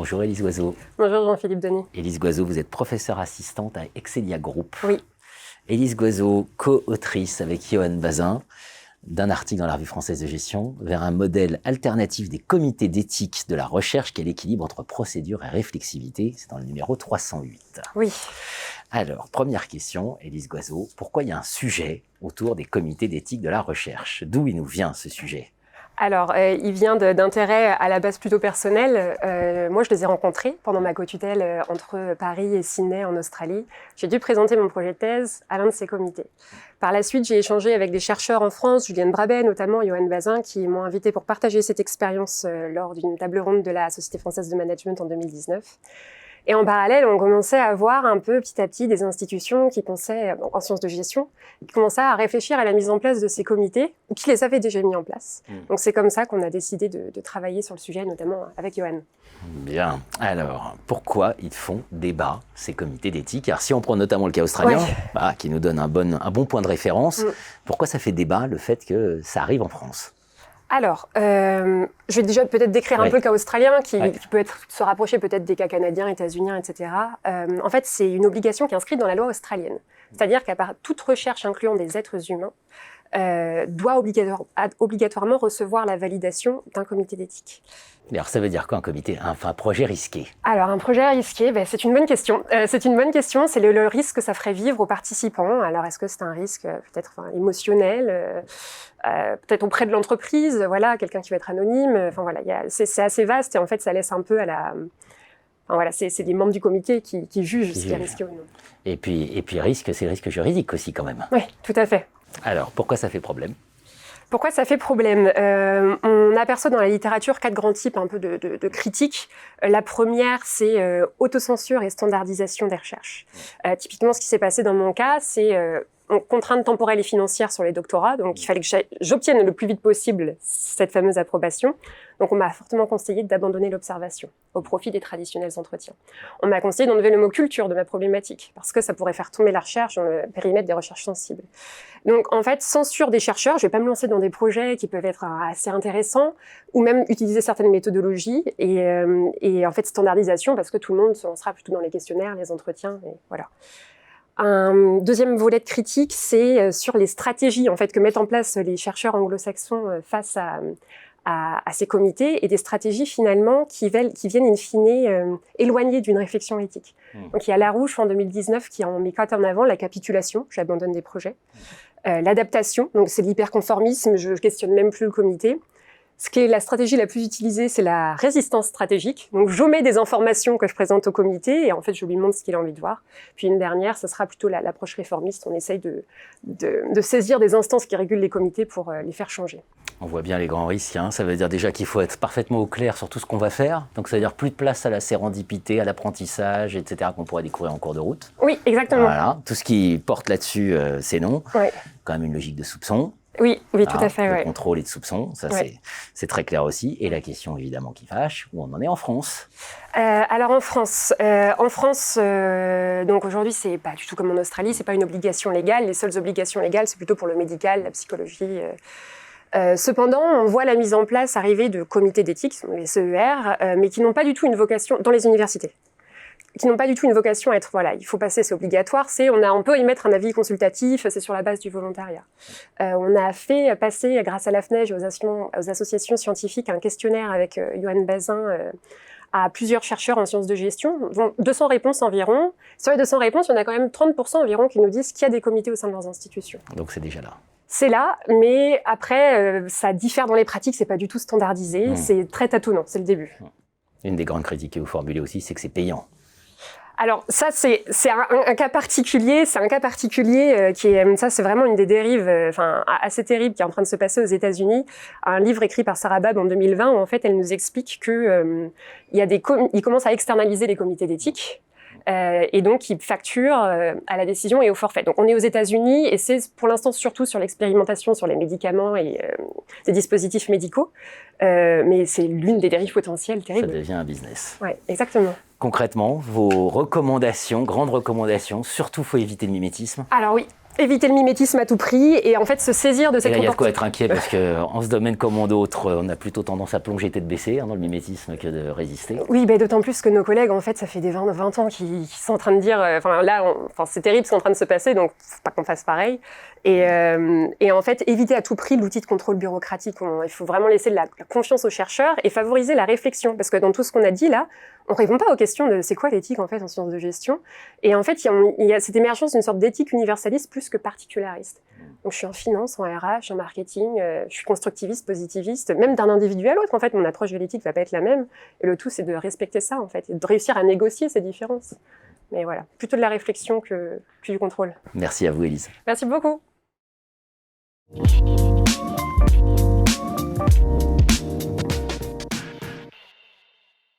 Bonjour Élise Goiseau. Bonjour Jean-Philippe Denis. Élise Goiseau, vous êtes professeure assistante à Excelia Group. Oui. Élise Goiseau, co-autrice avec Yoann Bazin d'un article dans la Revue française de gestion vers un modèle alternatif des comités d'éthique de la recherche qui est l'équilibre entre procédure et réflexivité. C'est dans le numéro 308. Oui. Alors, première question, Élise Goiseau, pourquoi il y a un sujet autour des comités d'éthique de la recherche? D'où il nous vient ce sujet? Alors, il vient d'intérêts à la base plutôt personnels. Moi, je les ai rencontrés pendant ma co-tutelle entre Paris et Sydney en Australie. J'ai dû présenter mon projet de thèse à l'un de ces comités. Par la suite, j'ai échangé avec des chercheurs en France, Julienne Brabet notamment, Yoann Bazin, qui m'ont invité pour partager cette expérience lors d'une table ronde de la Société française de management en 2019. Et en parallèle, on commençait à voir un peu petit à petit des institutions qui pensaient, en sciences de gestion, qui commençaient à réfléchir à la mise en place de ces comités, ou qui les avaient déjà mis en place. Donc c'est comme ça qu'on a décidé de travailler sur le sujet, notamment avec Yoann. Bien. Alors, pourquoi ils font débat, ces comités d'éthique? Alors, si on prend notamment le cas australien, qui nous donne un bon point de référence, pourquoi ça fait débat le fait que ça arrive en France? Alors, je vais déjà peut-être décrire un peu le cas australien, qui peut se rapprocher peut-être des cas canadiens, états-uniens, etc. En fait, c'est une obligation qui est inscrite dans la loi australienne. C'est-à-dire qu'à part toute recherche incluant des êtres humains, doit obligatoirement recevoir la validation d'un comité d'éthique. Alors, ça veut dire quoi un projet risqué? Alors, un projet risqué, c'est une bonne question. C'est le risque que ça ferait vivre aux participants. Alors, est-ce que c'est un risque peut-être émotionnel, peut-être auprès de l'entreprise, voilà, quelqu'un qui va être anonyme. Enfin voilà, c'est assez vaste et en fait, ça laisse un peu à la. Enfin, voilà, c'est les membres du comité qui jugent ce qui est risqué ou non. Et puis risque, c'est le risque juridique aussi quand même. Oui, tout à fait. Alors, pourquoi ça fait problème? Pourquoi ça fait problème? On aperçoit dans la littérature 4 grands types un peu de critiques. La première, c'est autocensure et standardisation des recherches. Typiquement, ce qui s'est passé dans mon cas, c'est contrainte temporelle et financière sur les doctorats. Donc, il fallait que j'obtienne le plus vite possible cette fameuse approbation. Donc, on m'a fortement conseillé d'abandonner l'observation au profit des traditionnels entretiens. On m'a conseillé d'enlever le mot culture de ma problématique parce que ça pourrait faire tomber la recherche dans le périmètre des recherches sensibles. Donc, en fait, censure des chercheurs, je vais pas me lancer dans des projets qui peuvent être assez intéressants ou même utiliser certaines méthodologies et en fait, standardisation parce que tout le monde se lancera plutôt dans les questionnaires, les entretiens et voilà. Un deuxième volet de critique, c'est sur les stratégies en fait que mettent en place les chercheurs anglo-saxons face à ces comités et des stratégies finalement qui viennent in fine éloigner d'une réflexion éthique. Donc il y a Larouche en 2019 qui en met 4 en avant la capitulation, j'abandonne des projets, l'adaptation, donc c'est l'hyperconformisme, je questionne même plus le comité. Ce qui est la stratégie la plus utilisée, c'est la résistance stratégique. Donc, j'omets des informations que je présente au comité et en fait, je lui montre ce qu'il a envie de voir. Puis une dernière, ça sera plutôt l'approche réformiste. On essaye de saisir des instances qui régulent les comités pour les faire changer. On voit bien les grands risques. Ça veut dire déjà qu'il faut être parfaitement au clair sur tout ce qu'on va faire. Donc, ça veut dire plus de place à la sérendipité, à l'apprentissage, etc. qu'on pourrait découvrir en cours de route. Oui, exactement. Voilà. Tout ce qui porte là-dessus, c'est non. Ouais. Quand même une logique de soupçon. Oui, tout à fait. De contrôle et de soupçon, ça c'est très clair aussi. Et la question évidemment qui fâche, où on en est en France? Alors en France, donc aujourd'hui c'est pas du tout comme en Australie, c'est pas une obligation légale. Les seules obligations légales, c'est plutôt pour le médical, la psychologie. Cependant, on voit la mise en place arriver de comités d'éthique, les CER, mais qui n'ont pas du tout une vocation dans les universités. Qui n'ont pas du tout une vocation à être, voilà, il faut passer, c'est obligatoire, on peut y mettre un avis consultatif, c'est sur la base du volontariat. On a fait passer, grâce à la FNEJ, aux associations scientifiques, un questionnaire avec Yoann Bazin à plusieurs chercheurs en sciences de gestion, 200 réponses environ. Sur les 200 réponses, il y en a quand même 30% environ qui nous disent qu'il y a des comités au sein de leurs institutions. Donc c'est déjà là. C'est là, mais après, ça diffère dans les pratiques, c'est pas du tout standardisé, c'est très tâtonnant, c'est le début. Une des grandes critiques que vous formulez aussi, c'est que c'est payant. Alors ça c'est un cas particulier, qui est ça c'est vraiment une des dérives assez terribles qui est en train de se passer aux États-Unis. Un livre écrit par Sarah Babb en 2020 où en fait elle nous explique que ils commencent à externaliser les comités d'éthique. Et donc ils facturent à la décision et au forfait. Donc on est aux États-Unis et c'est pour l'instant surtout sur l'expérimentation sur les médicaments et des dispositifs médicaux, mais c'est l'une des dérives potentielles terribles. Ça devient un business. Ouais, exactement. Concrètement, vos recommandations, grandes recommandations, surtout faut éviter le mimétisme. Alors oui. Éviter le mimétisme à tout prix et en fait se saisir de Et cette là, il y a de quoi comportement. être inquiet parce qu'en ce domaine comme en d'autres, on a plutôt tendance à plonger tête baissée dans le mimétisme que de résister. Oui, d'autant plus que nos collègues, en fait, ça fait des 20 ans qu'ils sont en train de dire, c'est terrible, c'est en train de se passer, donc faut pas qu'on fasse pareil. Et en fait, éviter à tout prix l'outil de contrôle bureaucratique. Il faut vraiment laisser de la confiance aux chercheurs et favoriser la réflexion, parce que dans tout ce qu'on a dit là, on répond pas aux questions de c'est quoi l'éthique en fait en sciences de gestion. Et en fait, il y a cette émergence d'une sorte d'éthique universaliste plus que particulariste. Donc je suis en finance, en RH, en marketing, je suis constructiviste, positiviste, même d'un individu à l'autre. En fait, mon approche de l'éthique va pas être la même. Et le tout, c'est de respecter ça en fait, et de réussir à négocier ces différences. Mais voilà, plutôt de la réflexion que du contrôle. Merci à vous, Élise. Merci beaucoup.